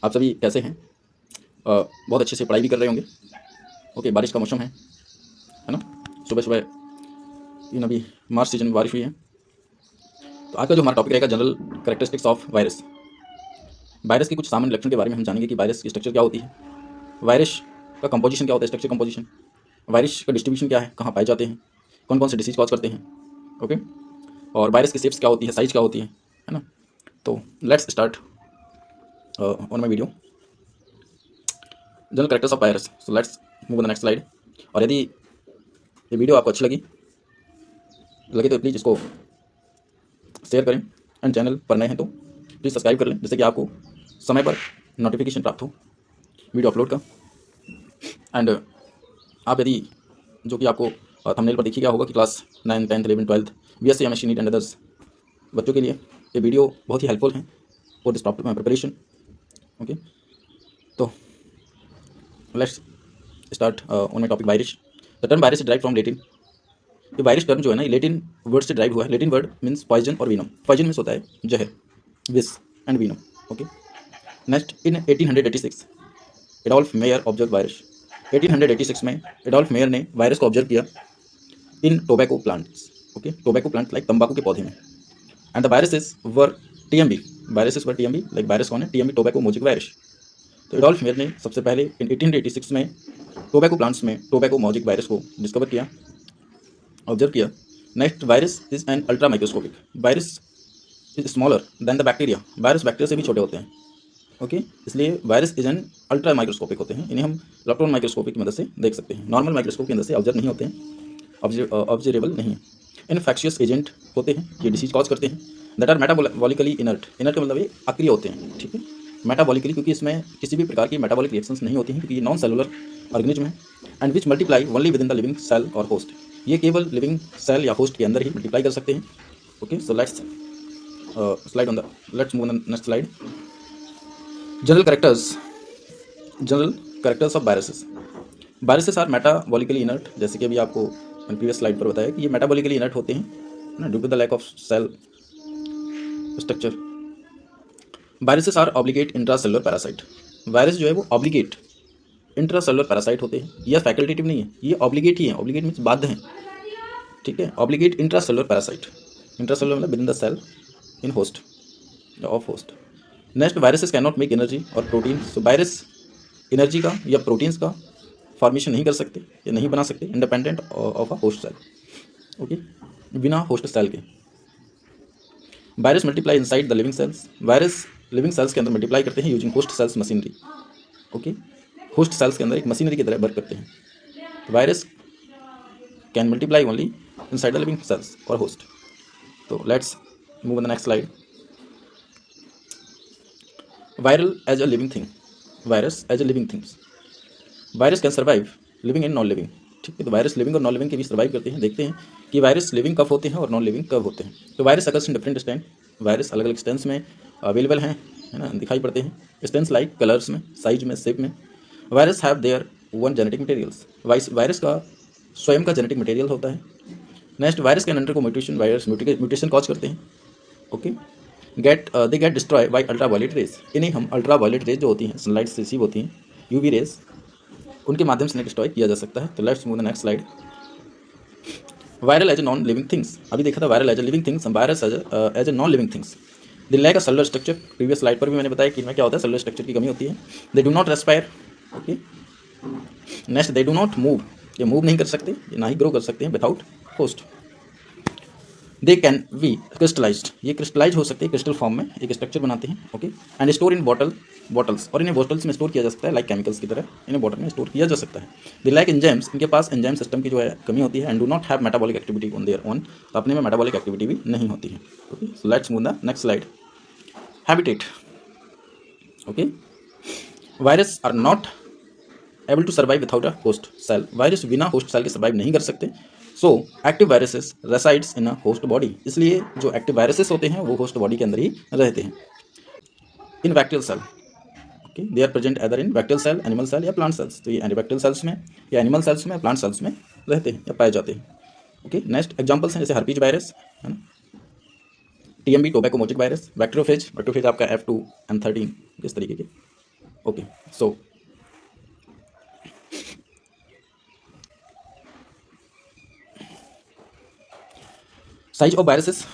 आप सभी कैसे हैं? बहुत अच्छे से पढ़ाई भी कर रहे होंगे। ओके, बारिश का मौसम है ना? सुबह सुबह इन अभी मार्च सीजन में बारिश हुई है। तो आज का जो हमारा टॉपिक रहेगा general characteristics of virus. Virus के कुछ सामान्य लक्षण के बारे में हम जानेंगे कि वायरस की स्ट्रक्चर क्या होती है, वायरस का कंपोजिशन क्या होता है, स्ट्रक्चर कंपोजिशन, वायरस का डिस्ट्रीब्यूशन क्या है, कहाँ पाए जाते हैं, कौन कौन से डिसीज कॉज करते हैं। ओके, और वायरस की शेप्स क्या होती है, साइज क्या होती है ना? तो let's start on my video general characters of virus. So let's move on the next slide. और यदि ये वीडियो आपको अच्छी लगे तो प्लीज़ इसको शेयर करें, एंड चैनल पर नए हैं तो प्लीज़ सब्सक्राइब कर लें, जिससे कि आपको समय पर नोटिफिकेशन प्राप्त हो वीडियो अपलोड का। एंड आप यदि जो कि आपको थंबनेल पर दिख ही गया होगा कि class 9, 10th, 11th, 12th BSc MSc neat and others बच्चों के लिए ये वीडियो बहुत ही हेल्पफुल है फॉर दिस प्रिपरेशन। ओके, तो let's start on my topic virus. The term virus drive from Latin. ये वायरस टर्म जो है ना, ये लेटिन वर्ड से ड्राइव हुआ है। लेटिन वर्ड मीन्स पॉइजन और वीनम। पॉइजन मीन्स होता है जहर, विष and venom. Okay, next in 1886 Adolf Mayer observe virus. 1886 में एडोल्फ मेयर ने वायरस को ऑब्जर्व किया in tobacco plants. Okay, tobacco plant like तंबाकू के पौधे में। And the viruses were TMB. Viruses were TMB, like virus कौन है? TMB, tobacco mosaic virus. तो एडोल्फ मेयर ने सबसे पहले इन 1886 में टोबैको प्लांट्स में टोबैको मोजिक वायरस को डिस्कवर किया, ऑब्जर्व किया। Next, virus is an ultra microscopic. Virus is smaller than the bacteria. Virus bacteria से भी छोटे होते हैं। ओके, इसलिए virus is an ultra microscopic होते हैं। इन्हें हम इलेक्ट्रॉन माइक्रोस्कोपिक की मदद से देख सकते हैं। नॉर्मल माइक्रोस्कोप की मदद से ऑब्जर्व नहीं होते हैं, ऑब्जर्वेबल नहीं है। इनफेक्शियस एजेंट होते हैं, ये डिसीज कॉज करते हैं। That are metabolically inert. Inert का मतलब ये अक्रिय होते हैं, ठीक है। मेटाबॉलिकली, क्योंकि इसमें किसी भी प्रकार की मेटाबॉलिक रिएक्शंस नहीं होती हैं, क्योंकि ये नॉन सेलुलर ऑर्गेनिज्म है। And which multiply only within the living cell और होस्ट। ये केवल लिविंग सेल या होस्ट के अंदर ही मल्टीप्लाई कर सकते हैं। Okay, so let's slide on the let's move on the next slide. General characters of viruses. Viruses are metabolically inert. जैसे कि अभी आपको प्रीवियस स्लाइड पर बताया कि ये मेटाबॉलिकली इनर्ट होते हैं ना, due to the lack of cell structure. Viruses are obligate intracellular parasite. Virus जो है वो ऑब्लिगेट इंट्रासेलुलर पैरासाइट होते हैं। ये फैकल्टेटिव नहीं है, ये ऑब्लिगेट ही है। ऑब्लिगेट मीन्स बाध्य हैं, ठीक है। Obligate intracellular parasite. इंट्रासेलुलर मतलब within the cell in host या of host. Next, viruses cannot make मेक एनर्जी और प्रोटीन। सो वायरस एनर्जी का या प्रोटीन्स का फॉर्मेशन नहीं कर सकते या नहीं बना सकते independent of a host cell. Okay, बिना होस्ट सेल के। Virus multiply inside the living cells. Virus living cells के अंदर मल्टीप्लाई करते हैं using host cells machinery. Okay, host cells के अंदर एक मशीनरी की तरह वर्क करते हैं। Virus can multiply only inside the living cells और होस्ट। तो let's move on the next slide. Viral as a living thing. Virus as a living things. Virus can survive living and non living, ठीक है। तो virus living और non living के भी survive करते हैं। देखते हैं कि वायरस लिविंग कब होते हैं और नॉन लिविंग कब होते हैं। तो virus occurs in different stand. Virus अलग अलग स्टैंड्स में अवेलेबल हैं, है ना, दिखाई पड़ते हैं। स्टैंड्स लाइक कलर्स में, साइज में, शेप में। Virus have their own genetic materials. Virus का स्वयं का जेनेटिक मटेरियल होता है। Next, virus can undergo mutation. Virus mutation cause करते हैं। Okay, they get destroy by ultra violet rays. इन्हें हम अल्ट्रा वायलेट रेज जो होती हैं, सनलाइट से रिसीव होती हैं, यूवी रेज, उनके माध्यम से डिस्ट्रॉय किया जा सकता है। तो let's move the next slide. Viral as a non living things. अभी देखा था viral as a living things, virus as a non living things. They lack a cellular structure. Previous slide पर भी मैंने बताया कि इनमें क्या होता है, सेलुलर स्ट्रक्चर की कमी होती है। They do not respire. Okay, next, they do not move. ये मूव नहीं कर सकते, ये ना ही ग्रो कर सकते हैं without host. They can B crystallised. ये क्रिस्टलाइज हो सकते हैं, क्रिस्टल फॉर्म में एक स्ट्रक्चर बनाते हैं। Okay, and store in bottles. और इन्हें बॉटल्स में स्टोर किया जा सकता है, लाइक केमिकल्स की तरह इन्हें बॉटल में स्टोर किया जा सकता है। They like enzymes. इनके पास एंजाइम सिस्टम की जो है कमी होती है। And do not have metabolic activity on their own. तो अपने में मेटाबॉलिक एक्टिविटी भी नहीं होती है। Okay, so let's move the next slide. Habitat. Okay, virus are not able to survive without a host cell. Virus बिना host cell के survive नहीं कर सकते। So active viruses resides in a host body. इसलिए जो active viruses होते हैं वो होस्ट बॉडी के अंदर ही रहते हैं। In bacterial cell, okay, they are present either in bacterial cell, animal cell या प्लांट सेल्स। तो ये एंटीबैक्टीरियल सेल्स में या एनिमल सेल्स में, प्लांट सेल्स में रहते हैं या पाए जाते हैं। ओके, नेक्स्ट एग्जांपल्स हैं जैसे हर्पीज वायरस, है ना, TMV, tobacco mosaic virus, bacteriophage. Bacteriophage आपका F2N13, इस तरीके के। Okay so size of viruses,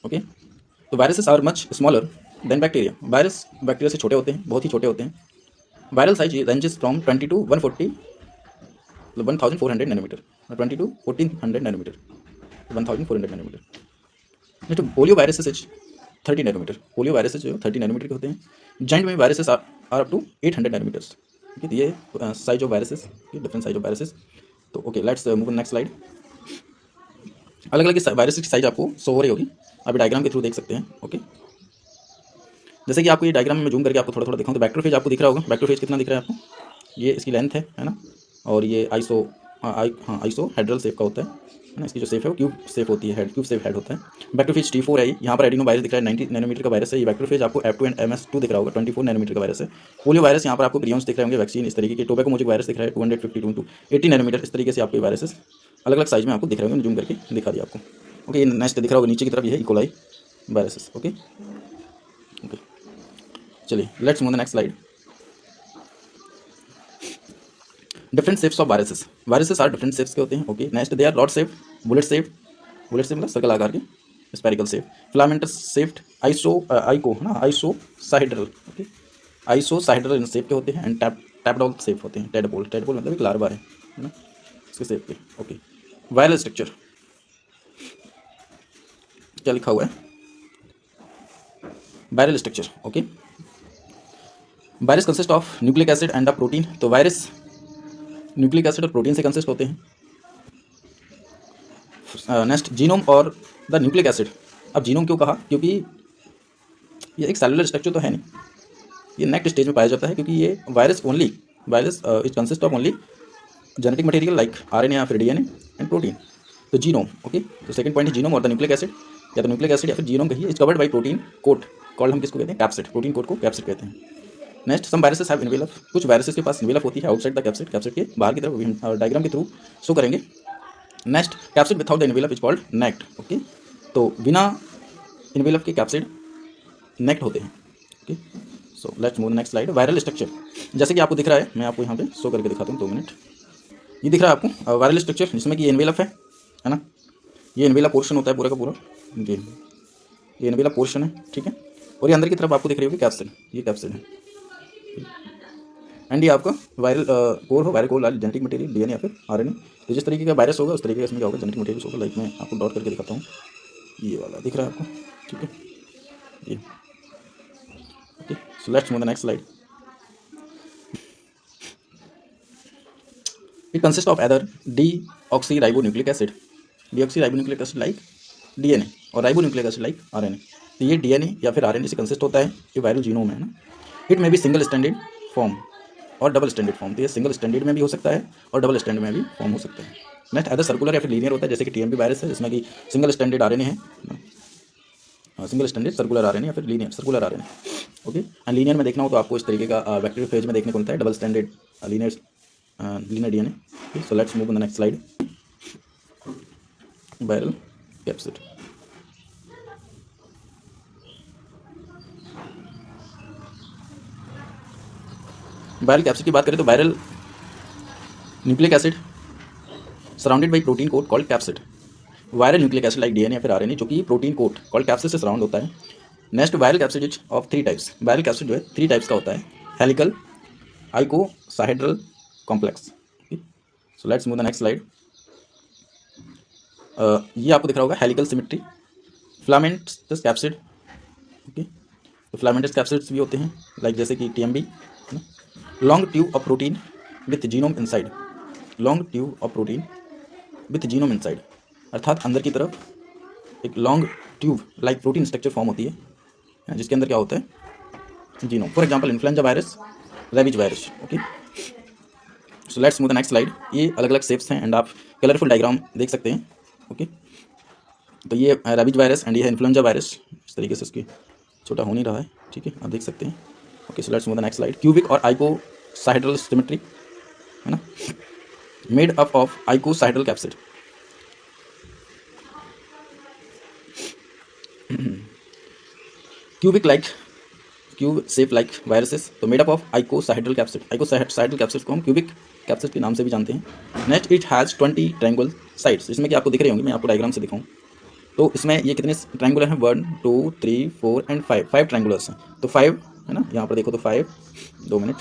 okay. तो viruses are much smaller than bacteria. Virus bacteria से छोटे होते हैं, बहुत ही छोटे होते हैं। Viral size ranges from 20 to 140 मतलब 1400 nanometer, 20 to 1400 nanometer, 1400 nanometer. Next polio viruses is 30 nanometer. Polio viruses जो 30 नैनोमीटर के होते हैं। जाइंट में viruses are up to 800 nanometers. ठीक है, ये size of viruses, different size of viruses. तो okay let's move next slide. अलग अलग वायरसेस की साइज आपको शो हो रही होगी, आप डायग्राम के थ्रू देख सकते हैं। ओके, जैसे कि आपको ये डायग्राम में जूम करके आपको थोड़ा थोड़ा दिखाऊं तो बैक्टीरियोफेज आपको दिख रहा होगा। बैक्टीरियोफेज कितना दिख रहा है आपको, ये इसकी लेंथ है ना, और ये आइसो हेड्रल शेप का होता है ना। इसकी जो शेप है वो क्यूब शेप होती है, हेड क्यूब शेप हेड होता है। बैक्टीरियोफेज T4 है। यहाँ पर एडिनो वायरस दिख रहा है, 90 नैनोमीटर का वायरस है। ये बैक्टीरियोफेज आपको F2 एंड MS2 दिख रहा होगा, 24 नैनोमीटर का वायरस है। पोलियो वायरस यहाँ पर आपको प्रियंस दिख रहे होंगे, वैक्सीन इस तरीके के। टोबैकोमोजिक वायरस दिख रहा है 252 टू 80 नैनोमीटर। इस तरीके से आपको वायरसेस अलग अलग साइज में आपको दिख रहे होंगे, जूम करके दिखा दिया आपको। ओके, नेक्स्ट दिख रहा होगा नीचे की तरफ, ये है इकोलाई वायरसेस। ओके ओके, चलिए let's move the next slide. Different shapes of viruses. Viruses are different shapes के होते हैं। Okay, next they are rod shape, bullet shape, bullet shape मतलब सर्कल आकार के, spherical shape, filamentous shaped, icosahedral. Okay, icosahedral in shape के होते हैं। And टैपडॉल shape होते हैं। टेडपोल, टेडपोल मतलब एक लार्वा है ना, इसके शेप के। ओके, वायरल स्ट्रक्चर क्या लिखा हुआ है, viral structure. Okay, virus consist of nucleic acid and a protein. तो वायरस न्यूक्लिक एसिड और प्रोटीन से कंसिस्ट होते हैं। नेक्स्ट जीनोम और द न्यूक्लिक एसिड। अब जीनोम क्यों कहा, क्योंकि ये एक सेलुलर स्ट्रक्चर तो है नहीं, ये नेक्स्ट स्टेज में पाया जाता है, क्योंकि ये virus it consist of only genetic material like RNA या फिर DNA एंड प्रोटीन। तो जीनोम, ओके, तो सेकंड पॉइंट है जीनोम और द न्यूक्लिक एसिड, या तो न्यूक्लिक एसिड या फिर जीनोम कहिए, is covered by protein coat called, हम किसको कहते हैं, कैप्सिड। प्रोटीन कोट को कैप्सिड कहते हैं। Next some viruses have envelope. कुछ वायरसेस के पास इनवेलप होती है आउटसाइड द कैप्सिड, कैप्सिड के बाहर की तरफ, हम डायग्राम के थ्रू शो करेंगे। Next capsid without the envelope is called naked. Okay, तो बिना इनवेलप के कैप्सिड नेक्ट होते हैं। Okay, so let's move next slide. Viral structure, जैसे कि आपको दिख रहा है, मैं आपको यहाँ पे शो करके दिखाता हूँ, 2 मिनट। ये दिख रहा है आपको वायरल स्ट्रक्चर, जिसमें कि ये एनवेलप है ना, ये एनवेलप पोर्शन होता है पूरा का पूरा, ये एनवेलप पोर्शन है, ठीक है। और ये अंदर की तरफ आपको दिख रही होगी कैप्सिड, ये कैप्सिड है। एंड ये आपका वायरल कोर हो, viral core like genetic material DNA या फिर RNA। तो जिस तरीके का वायरस होगा उस तरीके का इसमें क्या होगा, जेनेटिक मटेरियल होगा। लाइक मैं आपको डॉट करके दिखाता हूँ, ये वाला दिख रहा है आपको, ठीक है ये। Okay, so let's move the next slide. It consist of either deoxyribonucleic acid, deoxyribonucleic acid like DNA और राइबोन्यूक्लिक एसिड लाइक RNA। तो ये DNA या फिर RNA से कंसिस्ट होता है, ये वायरल जीनोम है ना। इट में भी सिंगल स्टैंडर्ड फॉर्म और डबल स्टैंडर्ड फॉर्म। तो ये सिंगल स्टैंडर्ड में भी हो सकता है और डबल स्टैंडर्ड में भी फॉर्म हो सकता है। नेक्स्ट अदर सर्कुलर या फिर लीनियर होता है, जैसे कि TMP वायरस है, जिसमें कि सिंगल स्टैंडर्ड RNA है, सिंगल स्टैंडर्ड सर्कुलर RNA या फिर linear circular RNA। Okay, and linear में देखना हो तो आपको इस तरीके का बैक्टीरियोफेज में देखने को मिलता है, double standard linear DNA। So let's move on the next slide. Viral capsid, viral capsid की बात करें तो viral nucleic acid surrounded by protein coat called capsid. Viral nucleic acid like DNA या फिर RNA, जो कि प्रोटीन कोट कॉल्ड कैप्सिड से surround होता है। Next viral capsid is of 3 types. Viral capsid जो है 3 टाइप्स का होता है, helical, icosahedral, complex. So let's move the next स्लाइड। ये आपको दिख रहा होगा helical symmetry, filamentous capsid. Okay, तो फिलामेंटस कैप्सिड्स भी होते हैं लाइक जैसे कि TMB, long tube of protein with genome inside, long tube of protein with genome inside, अर्थात अंदर की तरफ एक long tube like protein structure form होती है, जिसके अंदर क्या होता है, genome. For example influenza virus, rabies virus. Okay, so let's move the next स्लाइड। ये अलग अलग शेप्स हैं एंड आप कलरफुल डायग्राम देख सकते हैं। ओके, तो ये रेबीज वायरस एंड ये है इन्फ्लुएंजा वायरस। इस तरीके से इसकी छोटा हो नहीं रहा है, ठीक है, आप देख सकते हैं। Okay, so let's move the next slide. Cubic और आइकोसाहेड्रल सिमेट्री है ना, made up of icosahedral capsid. Cubic like cube shape like viruses, तो made up of icosahedral capsid. Icosahedral capsid को हम क्यूबिक कैप्सिड के नाम से भी जानते हैं। Next it has 20 triangle sides, इसमें कि आपको दिख रहे होंगे, मैं आपको डायग्राम से दिखाऊं तो इसमें ये कितने ट्रायंगुलर हैं, 1 2 3 4 एंड 5 ट्रायंगुलर्स हैं। तो 5 है ना, यहाँ पर देखो तो 5, 2 मिनट,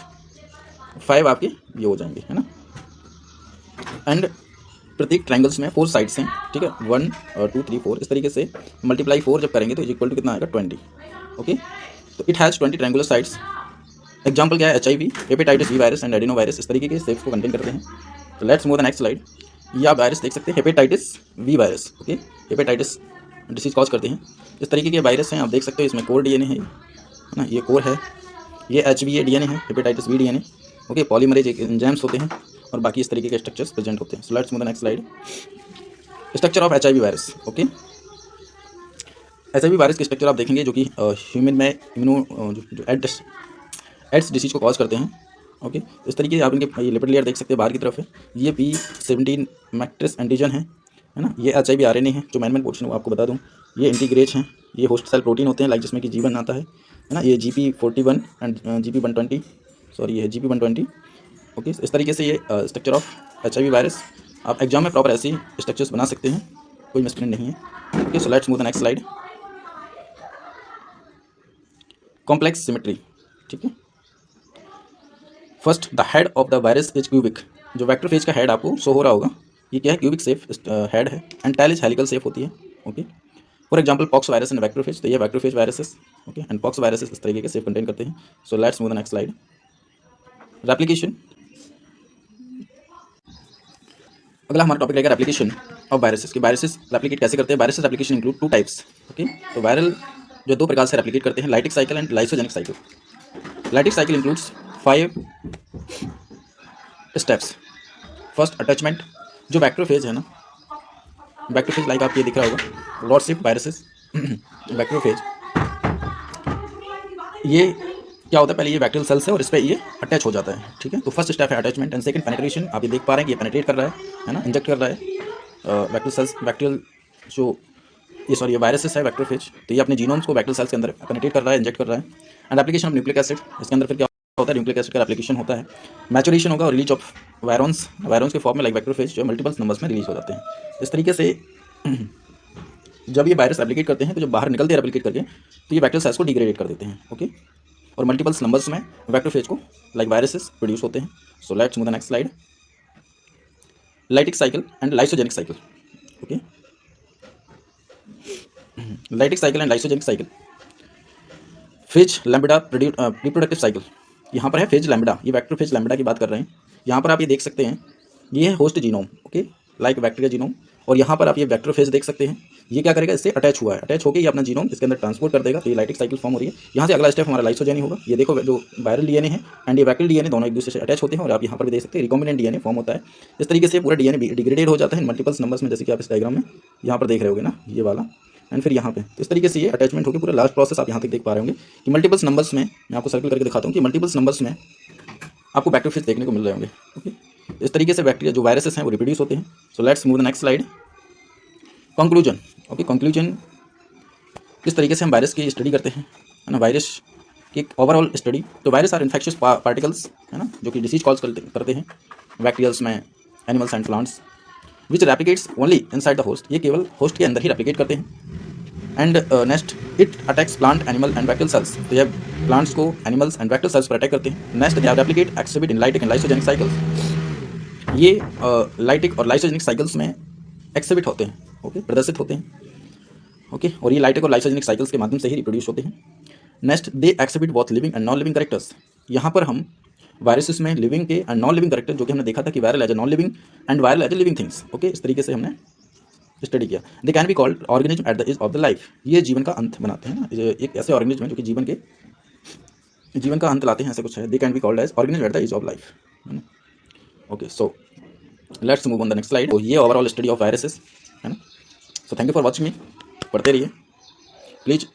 5 आपके ये हो जाएंगे, है ना। एंड प्रत्येक ट्रायंगल्स में 4 साइड्स हैं, ठीक है, 1 और 2 3 4 इस तरीके से मल्टीप्लाई 4 जब करेंगे तो इक्वल टू कितना आएगा, 20। ओके, तो it has 20 triangular sides. Example क्या है, HIV, hepatitis B virus and adeno virus इस तरीके के शेप्स को कंटेन करते हैं। तो लेट्स मूव द नेक्स्ट स्लाइड। ये आप वायरस देख सकते हैं, hepatitis B virus. Okay, hepatitis disease cause करते हैं। इस तरीके के वायरस हैं, आप देख सकते हो, इसमें कोर DNA है ना, ये कोर है, ये HBA DNA है, hepatitis B DNA। Okay, polymerase enzymes होते हैं और बाकी इस तरीके के स्ट्रक्चर्स प्रेजेंट होते हैं। So let's move the next slide. Structure of HIV virus. Okay, HIV virus के स्ट्रक्चर आप देखेंगे जो कि ह्यूमन में इम्यूनो जो एड्स डिसीज को कॉज करते हैं। ओके, इस तरीके आप इनके ये लिपिड लेयर देख सकते हैं, बाहर की तरफ है, ये P17 मैट्रिक्स एंटीजन है ना। ये HIV RNA है, जो मैन पोर्शन वो आपको बता दूं, ये इंटीग्रेज हैं, ये होस्ट सेल प्रोटीन होते हैं लाइक जिसमें कि जीवन आता है ना। ये GP41 एंड GP120, सॉरी ये है GP120। ओके, इस तरीके से ये स्ट्रक्चर ऑफ HIV वायरस, आप एग्जाम में प्रॉपर ऐसे स्ट्रक्चर्स बना सकते हैं, कोई मिसप्रिंट नहीं है। Okay, so let's move the next slide. Complex symmetry, ठीक है। First the head of the virus is cubic, जो वेक्टरफेज का हेड आपको शो हो रहा होगा, ये क्या है, क्यूबिक शेप हेड है, and tail is helical shape होती है। Okay, for example pox virus and vector phage, तो ये vector phage viruses, okay, and pox viruses इस तरीके के शेप कंटेन करते हैं। So let's move the next स्लाइड। रेप्लिकेशन, अगला हमारा टॉपिक रहेगा रेप्लिकेशन ऑफ वायरसेस, कि वायरसेस रेप्लिकेट कैसे करते हैं। Viruses replication include 2 types. Okay, तो वायरल जो 2 प्रकार से रेप्लिकेट करते हैं, lytic cycle and lysogenic cycle. Lytic cycle includes 5 steps. First attachment, जो बैक्टीरियोफेज है ना, बैक्टीरियोफेज लाइक आप ये दिख रहा होगा, लॉर्डशिप वायरसेस बैक्टीरियोफेज, ये क्या होता है, पहले ये बैक्टीरियल सेल्स है और इस पर ये अटैच हो जाता है, ठीक है। तो फर्स्ट स्टेप है अटैचमेंट एंड सेकंड पेनिट्रेशन। आप ये देख पा रहे हैं कि ये पेनिट्रेट कर रहा है ना, इंजेक्ट कर रहा है बैक्टीरियल सेल्स, बैक्टीरियल जो ये सॉरी ये वायरसेस है बैक्टीरियोफेज, तो ये अपने जीनोम्स को बैक्टीरियल सेल्स के अंदर पेनिट्रेट कर रहा है, इंजेक्ट कर रहा है। And application of nucleic acid, इसके अंदर फिर क्या होता है, न्यूक्लिक एसिड का एप्लीकेशन होता है, मैचुरेशन होगा और रिलीज ऑफ वायरॉन्स, वायरॉन्स के फॉर्म में लाइक बैक्टीरियोफेज जो मल्टीपल नंबर्स में रिलीज हो जाते हैं। इस तरीके से जब ये वायरस एप्लीकेट करते हैं तो जब बाहर निकलते हैं एप्लीकेट करके, तो ये बैक्टीरियल सेल्स को डिग्रेडेट कर देते हैं। ओके, और मल्टीपल्स नंबर्स में बैक्टीरियोफेज को लाइक वायरसेस प्रोड्यूस होते हैं। So let's move the next slide. Lytic cycle and lysogenic cycle. Okay, lytic cycle and lysogenic cycle. Phage lambda reproductive cycle, यहाँ पर है फेज लैम्बिडा, ये बैक्टीरियोफेज लैम्बिडा की बात कर रहे हैं। यहाँ पर आप ये देख सकते हैं, ये है host genome, okay, like bacteria genome, और यहाँ पर आप ये बैक्टीरियोफेज देख सकते हैं, ये क्या करेगा, इससे अटैच हुआ है, अटैच होकर ये अपना जीनोम इसके अंदर ट्रांसपोर्ट कर देगा, तो ये लाइटिक साइकिल फॉर्म हो रही है। यहाँ से अगला स्टेप हमारा लाइसोजेनी होगा। ये देखो जो वायरल DNA है एंड ये बैक्टीरियल DNA दोनों एक दूसरे से अटैच होते हैं, और आप यहाँ पर भी देख सकते हैं रिकॉम्बिनेंट DNA फॉर्म होता है। इस तरीके से पूरा DNA डिग्रेडेड हो जाता है मल्टीपल्स नंबर्स में, जैसे कि आप इस डायग्राम में यहाँ पर देख रहे होगे ना, ये वाला, एंड फिर यहाँ पे तो इस तरीके से ये अटैचमेंट होकर पूरा लास्ट प्रोसेस आप यहाँ तक देख पा रहे होंगे कि मल्टीपल्स नंबर्स में, मैं आपको सर्कल करके दिखाता हूँ कि मल्टीपल्स नंबर्स में आपको बैक्टीरियोफेज देखने को मिल रहे होंगे। ओके, इस तरीके से बैक्टीरिया जो वायरसेस हैं वो रिप्रोड्यूस होते हैं। So let's move the next slide. Conclusion. Okay, conclusion, किस तरीके से हम वायरस की स्टडी करते हैं, है ना, वायरस की एक ओवरऑल स्टडी। तो वायरस आर इन्फेक्शियस पार्टिकल्स, है ना, जो कि डिसीज कॉज करते हैं बैक्टीरियल्स में, animals and plants, which replicates only inside the host, ये केवल होस्ट के अंदर ही रेप्लिकेट करते हैं। And next it attacks plant, animal and bacterial cells, तो ये प्लांट्स को, एनिमल्स एंड बैक्टीरियल सेल्स पर अटैक करते हैं। Next they replicate exhibit in lytic and lysogenic cycles, ये लाइटिक और लाइसोजेनिक साइकिल्स में एक्सिबिट होते हैं, ओके, प्रदर्शित होते हैं। ओके, और ये लाइटिक और लाइसोजेनिक साइकिल्स के माध्यम से ही रिप्रोड्यूस होते हैं। Next they exhibit both living and non living characters, यहाँ पर हम वायरसेस में लिविंग के एंड नॉन लिविंग कैरेक्टर, जो कि हमने देखा था कि viral as a non living and viral as a living things. Okay, इस तरीके से हमने स्टडी किया। They can be called organism at the edge of the life, ये जीवन का अंत बनाते हैं ना, एक ऐसे ऑर्गेनिज्म है जो कि जीवन का अंत लाते हैं, ऐसा कुछ है। They can be called as organism at the edge of life, है ना। Okay, so let's move on the next slide. तो ये ओवरऑल स्टडी ऑफ वायरसेस, है ना। So thank you for watching me, पढ़ते रहिए प्लीज़।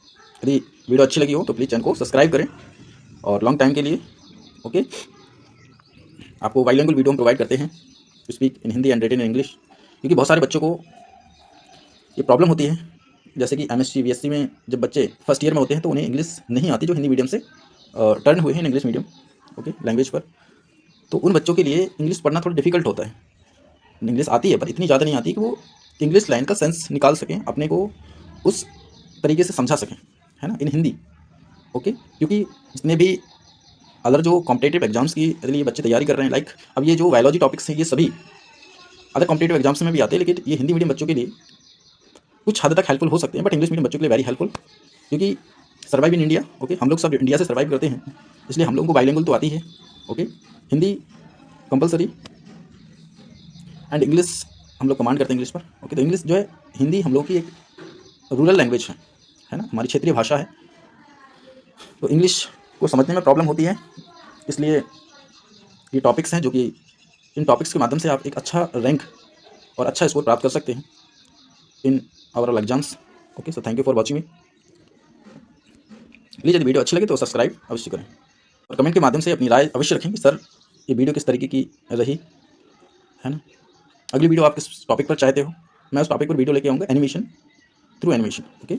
यदि वीडियो अच्छी लगी हो तो प्लीज़ चैनल को सब्सक्राइब करें और लॉन्ग टाइम के लिए। ओके, आपको बाइलिंगुअल वीडियो हम प्रोवाइड करते हैं, speak in Hindi and written in English, क्योंकि बहुत सारे बच्चों को ये प्रॉब्लम होती है, जैसे कि MSc BSc में जब बच्चे फर्स्ट ईयर में होते हैं तो उन्हें इंग्लिश नहीं आती, जो हिंदी मीडियम से टर्न हुए हैं in English medium okay language पर, तो उन बच्चों के लिए इंग्लिश पढ़ना थोड़ा डिफिकल्ट होता है। इंग्लिश आती है पर इतनी ज़्यादा नहीं आती कि वो इंग्लिश लाइन का सेंस निकाल सकें, अपने को उस तरीके से समझा सकें, है ना, इन हिंदी ओके। क्योंकि जितने भी अदर जो कॉम्पिटेटिव एग्जाम्स की लिए बच्चे तैयारी कर रहे हैं, लाइक अब ये जो बायोलॉजी टॉपिक्स हैं ये सभी अदर कॉम्पिटेटिव एग्जाम्स में भी आते हैं, लेकिन ये हिंदी मीडियम बच्चों के लिए कुछ हद तक हेल्पफुल हो सकते हैं, बट इंग्लिश मीडियम बच्चों के लिए वेरी हेल्पफुल, क्योंकि सर्वाइव इन इंडिया ओके, हम लोग सब इंडिया से सर्वाइव करते हैं, इसलिए हम लोगों को बाइलिंगुअल तो आती है okay. Hindi compulsory and English हम लोग कमांड करते हैं इंग्लिश पर ओके। तो इंग्लिश जो है, हिंदी हम लोग की एक रूरल लैंग्वेज है ना, हमारी क्षेत्रीय भाषा है, तो इंग्लिश को समझने में प्रॉब्लम होती है। इसलिए ये टॉपिक्स हैं जो कि इन टॉपिक्स के माध्यम से आप एक अच्छा रैंक और अच्छा स्कोर प्राप्त कर सकते हैं in our exams okay. So thank you for watching me. Please यदि वीडियो अच्छी लगे तो सब्सक्राइब अवश्य करें और कमेंट के माध्यम से अपनी राय अवश्य रखें कि सर ये वीडियो किस तरीके की रही, है ना। अगली वीडियो आप किस टॉपिक पर चाहते हो, मैं उस टॉपिक पर वीडियो लेके आऊँगा, एनिमेशन थ्रू एनिमेशन ओके।